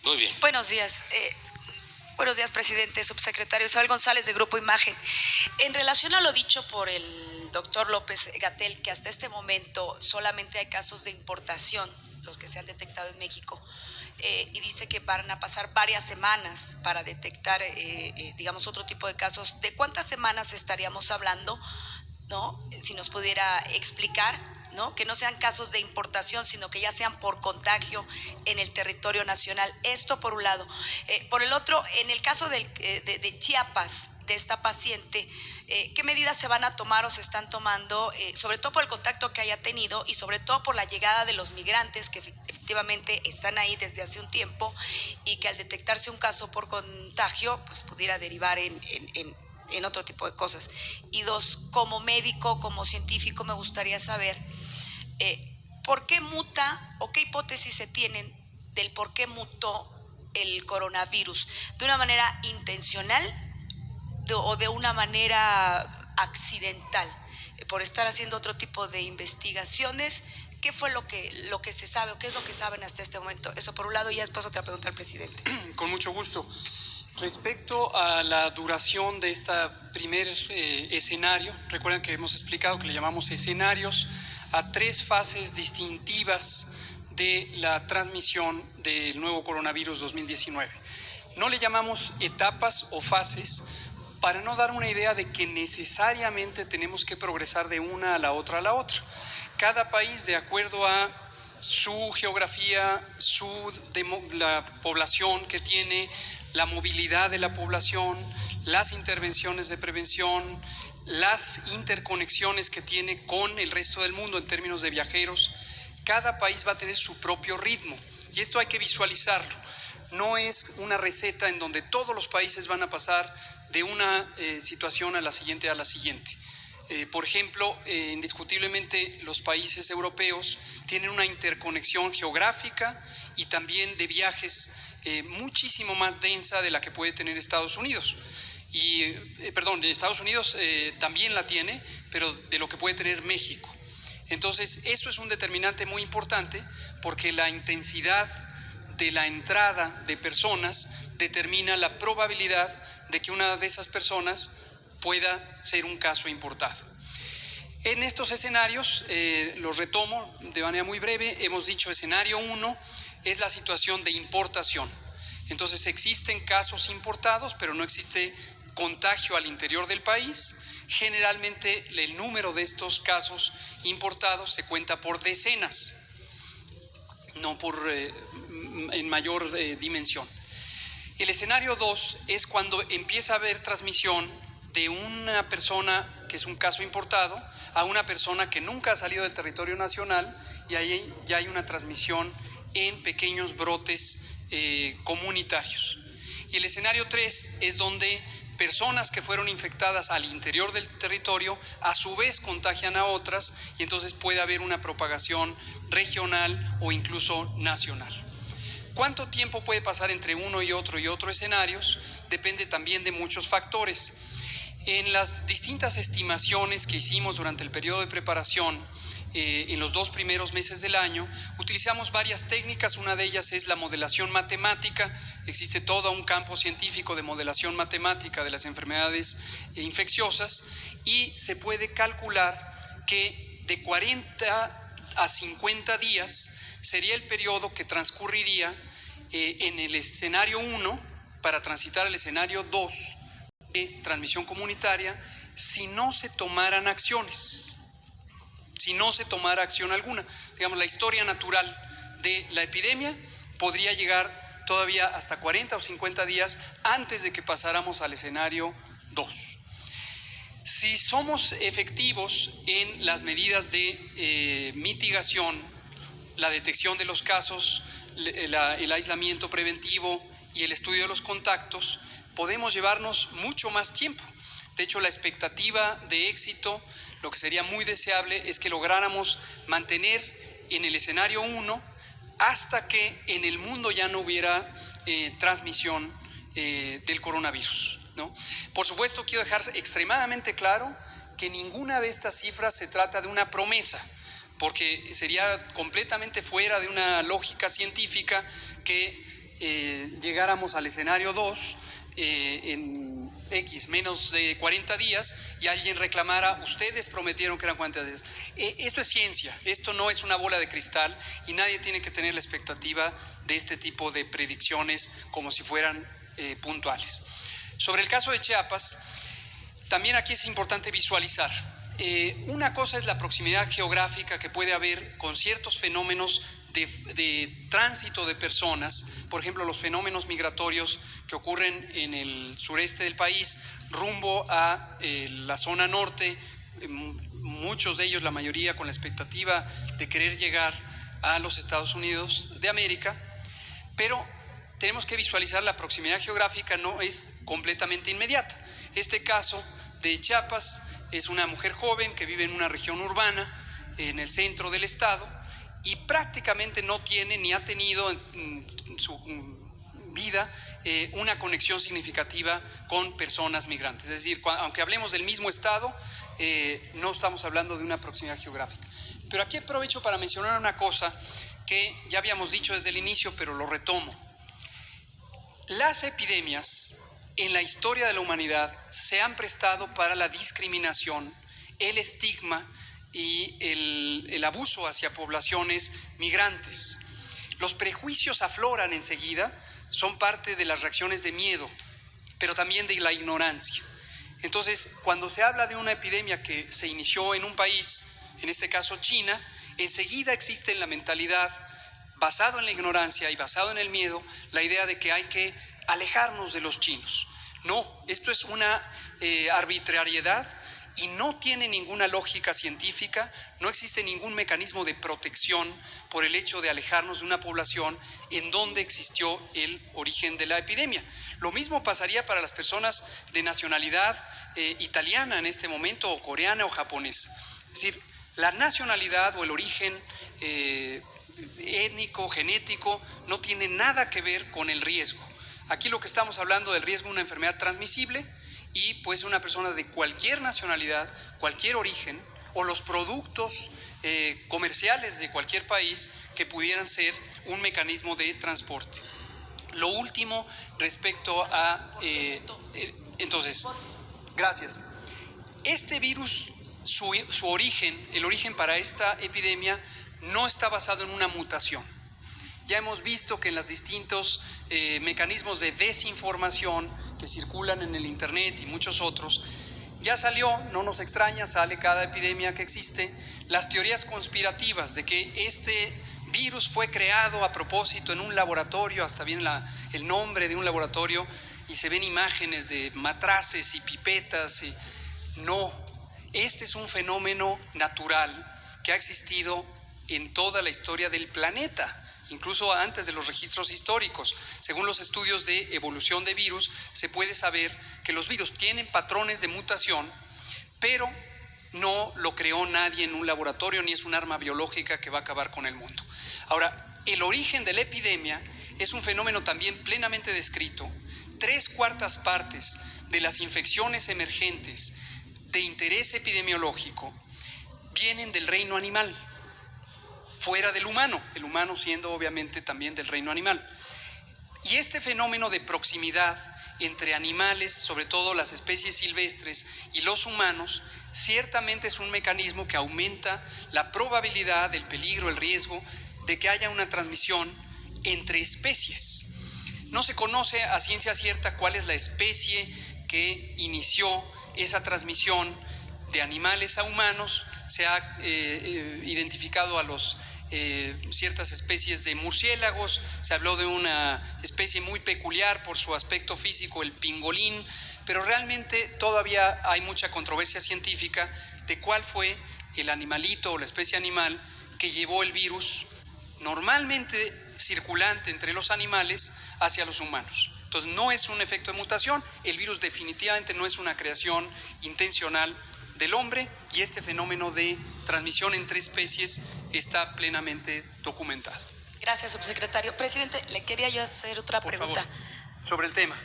Muy bien. Buenos días. Buenos días, presidente, subsecretario Isabel González, de Grupo Imagen. En relación a lo dicho por el doctor López-Gatell, que hasta este momento solamente hay casos de importación, los que se han detectado en México, y dice que van a pasar varias semanas para detectar, digamos, otro tipo de casos. ¿De cuántas semanas estaríamos hablando, no? Si nos pudiera explicar, ¿no? Que no sean casos de importación, sino que ya sean por contagio en el territorio nacional. Esto por un lado. Por el otro, en el caso de Chiapas, de esta paciente, ¿qué medidas se van a tomar o se están tomando, sobre todo por el contacto que haya tenido y sobre todo por la llegada de los migrantes que efectivamente están ahí desde hace un tiempo y que al detectarse un caso por contagio, pues pudiera derivar en otro tipo de cosas? Y dos, como médico, como científico, me gustaría saber ¿por qué muta o qué hipótesis se tienen del por qué mutó el coronavirus? ¿De una manera intencional o de una manera accidental? Por estar haciendo otro tipo de investigaciones, ¿qué fue lo que se sabe o qué es lo que saben hasta este momento? Eso por un lado, y después otra pregunta al presidente. Con mucho gusto. Respecto a la duración de este primer escenario, recuerden que hemos explicado que le llamamos escenarios a 3 fases distintivas de la transmisión del nuevo coronavirus 2019. No le llamamos etapas o fases para no dar una idea de que necesariamente tenemos que progresar de una a la otra. Cada país, de acuerdo a su geografía, la población que tiene, la movilidad de la población, las intervenciones de prevención, las interconexiones que tiene con el resto del mundo en términos de viajeros, cada país va a tener su propio ritmo y esto hay que visualizarlo. No es una receta en donde todos los países van a pasar de una situación a la siguiente. Por ejemplo, indiscutiblemente los países europeos tienen una interconexión geográfica y también de viajes muchísimo más densa de la que puede tener Estados Unidos. Estados Unidos también la tiene, pero de lo que puede tener México. Entonces, eso es un determinante muy importante porque la intensidad de la entrada de personas determina la probabilidad de que una de esas personas pueda ser un caso importado. En estos escenarios, los retomo de manera muy breve, hemos dicho escenario 1 es la situación de importación. Entonces existen casos importados, pero no existe contagio al interior del país. Generalmente el número de estos casos importados se cuenta por decenas, no en mayor dimensión. El escenario 2 es cuando empieza a haber transmisión de una persona que es un caso importado a una persona que nunca ha salido del territorio nacional y ahí ya hay una transmisión en pequeños brotes comunitarios. Y el escenario 3 es donde personas que fueron infectadas al interior del territorio a su vez contagian a otras y entonces puede haber una propagación regional o incluso nacional. ¿Cuánto tiempo puede pasar entre uno y otro escenarios? Depende también de muchos factores. En las distintas estimaciones que hicimos durante el periodo de preparación, en los 2 primeros meses del año, utilizamos varias técnicas. Una de ellas es la modelación matemática. Existe todo un campo científico de modelación matemática de las enfermedades infecciosas y se puede calcular que de 40 a 50 días sería el periodo que transcurriría en el escenario 1 para transitar al escenario 2 de transmisión comunitaria si no se tomaran acciones, si no se tomara acción alguna. Digamos, la historia natural de la epidemia podría llegar todavía hasta 40 o 50 días antes de que pasáramos al escenario 2. Si somos efectivos en las medidas de mitigación, la detección de los casos, el aislamiento preventivo y el estudio de los contactos, podemos llevarnos mucho más tiempo. De hecho, la expectativa de éxito, lo que sería muy deseable, es que lográramos mantener en el escenario 1 hasta que en el mundo ya no hubiera transmisión del coronavirus, ¿no? Por supuesto, quiero dejar extremadamente claro que ninguna de estas cifras se trata de una promesa, porque sería completamente fuera de una lógica científica que llegáramos al escenario 2 en menos de 40 días y alguien reclamara, ustedes prometieron que eran 40 días. Esto es ciencia, esto no es una bola de cristal y nadie tiene que tener la expectativa de este tipo de predicciones como si fueran puntuales. Sobre el caso de Chiapas, también aquí es importante visualizar. Una cosa es la proximidad geográfica que puede haber con ciertos fenómenos de tránsito de personas, por ejemplo, los fenómenos migratorios que ocurren en el sureste del país rumbo a la zona norte, muchos de ellos, la mayoría, con la expectativa de querer llegar a los Estados Unidos de América, pero tenemos que visualizar la proximidad geográfica, no es completamente inmediata. Este caso de Chiapas es una mujer joven que vive en una región urbana, en el centro del estado, y prácticamente no tiene ni ha tenido en su vida una conexión significativa con personas migrantes. Es decir, aunque hablemos del mismo estado, no estamos hablando de una proximidad geográfica. Pero aquí aprovecho para mencionar una cosa que ya habíamos dicho desde el inicio, pero lo retomo. Las epidemias en la historia de la humanidad se han prestado para la discriminación, el estigma y el abuso hacia poblaciones migrantes. Los prejuicios afloran enseguida, son parte de las reacciones de miedo, pero también de la ignorancia. Entonces, cuando se habla de una epidemia que se inició en un país, en este caso China, enseguida existe en la mentalidad, basado en la ignorancia y basado en el miedo, la idea de que hay que alejarnos de los chinos. No, esto es una arbitrariedad y no tiene ninguna lógica científica, no existe ningún mecanismo de protección por el hecho de alejarnos de una población en donde existió el origen de la epidemia. Lo mismo pasaría para las personas de nacionalidad italiana en este momento, o coreana o japonesa. Es decir, la nacionalidad o el origen étnico, genético, no tiene nada que ver con el riesgo. Aquí lo que estamos hablando del riesgo de una enfermedad transmisible, y puede ser una persona de cualquier nacionalidad, cualquier origen, o los productos comerciales de cualquier país que pudieran ser un mecanismo de transporte. Lo último respecto a... entonces, gracias. Este virus, su origen, el origen para esta epidemia, no está basado en una mutación. Ya hemos visto que en los distintos mecanismos de desinformación que circulan en el Internet y muchos otros, ya salió, no nos extraña, sale cada epidemia que existe, las teorías conspirativas de que este virus fue creado a propósito en un laboratorio, hasta viene el nombre de un laboratorio y se ven imágenes de matraces y pipetas. No, este es un fenómeno natural que ha existido en toda la historia del planeta, incluso antes de los registros históricos. Según los estudios de evolución de virus, se puede saber que los virus tienen patrones de mutación, pero no lo creó nadie en un laboratorio, ni es un arma biológica que va a acabar con el mundo. Ahora, el origen de la epidemia es un fenómeno también plenamente descrito. 3/4 partes de las infecciones emergentes de interés epidemiológico vienen del reino animal, fuera del humano, el humano siendo obviamente también del reino animal. Y este fenómeno de proximidad entre animales, sobre todo las especies silvestres, y los humanos, ciertamente es un mecanismo que aumenta la probabilidad, el peligro, el riesgo de que haya una transmisión entre especies. No se conoce a ciencia cierta cuál es la especie que inició esa transmisión de animales a humanos. Se ha identificado a ciertas especies de murciélagos, se habló de una especie muy peculiar por su aspecto físico, el pingolín, pero realmente todavía hay mucha controversia científica de cuál fue el animalito o la especie animal que llevó el virus normalmente circulante entre los animales hacia los humanos. Entonces no es un efecto de mutación, el virus definitivamente no es una creación intencional del hombre, y este fenómeno de transmisión entre especies está plenamente documentado. Gracias, subsecretario. Presidente, le quería yo hacer otra pregunta. Por favor, sobre el tema.